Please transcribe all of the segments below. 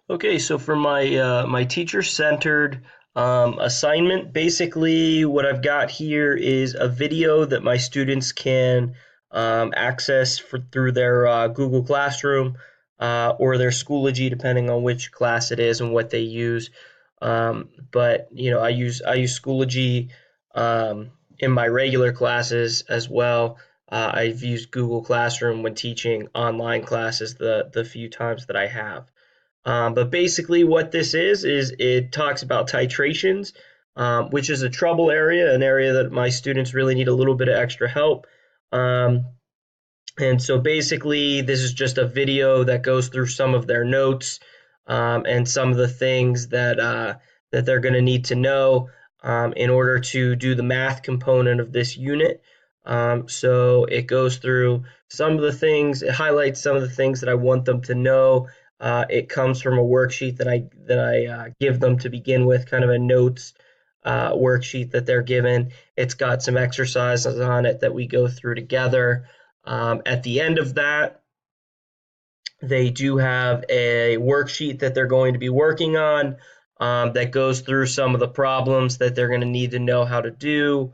Okay, so for my teacher-centered assignment, basically what I've got here is a video that my students can access through their Google Classroom or their Schoology, depending on which class it is and what they use. But I use Schoology in my regular classes as well. I've used Google Classroom when teaching online classes the few times that I have. But basically, what this is it talks about titrations, which is a trouble area, an area that my students really need a little bit of extra help. Um, and so basically, this is just a video that goes through some of their notes and some of the things that they're going to need to know in order to do the math component of this unit. So it goes through some of the things, it highlights some of the things that I want them to know. It comes from a worksheet that I give them to begin with, kind of a notes worksheet that they're given. It's got some exercises on it that we go through together. At the end of that, they do have a worksheet that they're going to be working on that goes through some of the problems that they're going to need to know how to do.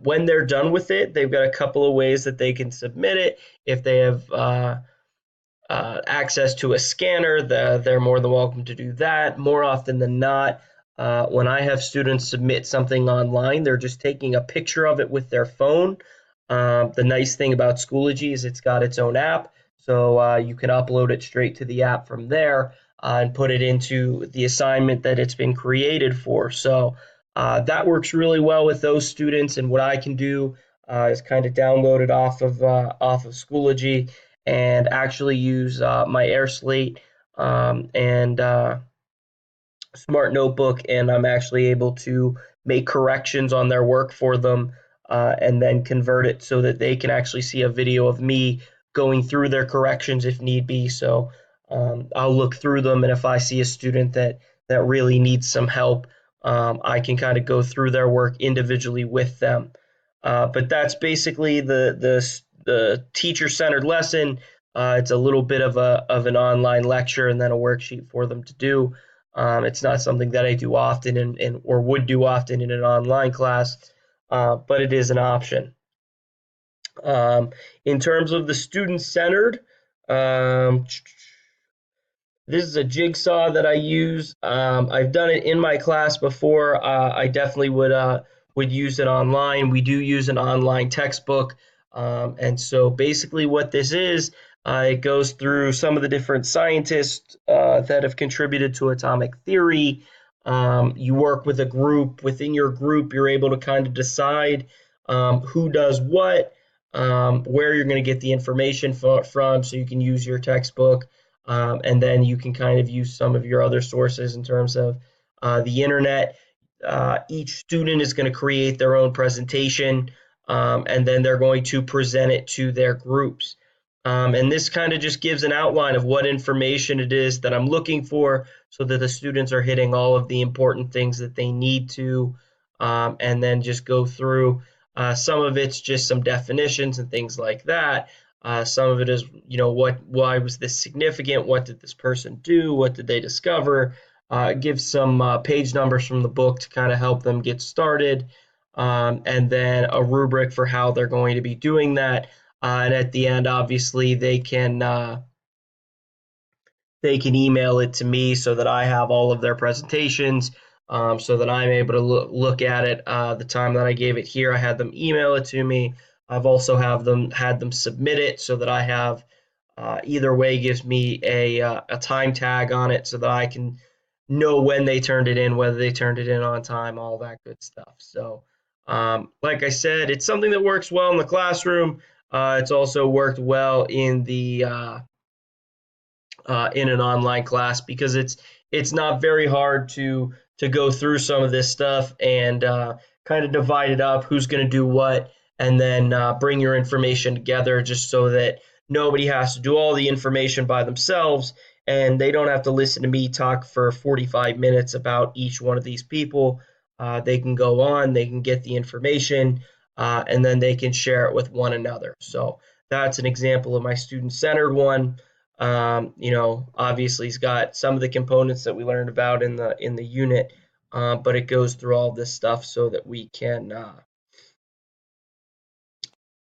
When they're done with it, they've got a couple of ways that they can submit it. If they have access to a scanner, they're more than welcome to do that. More often than not, when I have students submit something online, they're just taking a picture of it with their phone. The nice thing about Schoology is it's got its own app, so you can upload it straight to the app from there and put it into the assignment that it's been created for. So that works really well with those students. And what I can do is kind of download it off of Schoology and actually use my AirSlate and Smart Notebook, and I'm actually able to make corrections on their work for them and then convert it so that they can actually see a video of me going through their corrections if need be. So I'll look through them, and if I see a student that really needs some help, I can kind of go through their work individually with them. But that's basically the teacher centered lesson. It's a little bit of an online lecture and then a worksheet for them to do. It's not something that I do often or would do often in an online class, but it is an option. Um, in terms of the student centered, um, this is a jigsaw that I use. I've done it in my class before. I definitely would use it online. We do use an online textbook, and so basically what this is, it goes through some of the different scientists that have contributed to atomic theory. You work with a group. Within your group, you're able to kind of decide who does what, where you're going to get the information from, so you can use your textbook. And then you can kind of use some of your other sources in terms of the internet. Each student is going to create their own presentation, and then they're going to present it to their groups. And this kind of just gives an outline of what information it is that I'm looking for so that the students are hitting all of the important things that they need to, and then just go through. Some of it's just some definitions and things like that. Some of it is, why was this significant? What did this person do? What did they discover? Give some page numbers from the book to kind of help them get started, and then a rubric for how they're going to be doing that. And at the end, obviously, they can email it to me so that I have all of their presentations, so that I'm able to look at it. The time that I gave it here, I had them email it to me. I've also had them submit it so that I have either way gives me a time tag on it so that I can know when they turned it in, whether they turned it in on time, all that good stuff. So, like I said, it's something that works well in the classroom. It's also worked well in an online class because it's not very hard to go through some of this stuff and kind of divide it up, who's going to do what, and then bring your information together just so that nobody has to do all the information by themselves and they don't have to listen to me talk for 45 minutes about each one of these people. They can go on, they can get the information, and then they can share it with one another. So that's an example of my student centered one. Obviously, it's got some of the components that we learned about in the unit, but it goes through all this stuff so that we can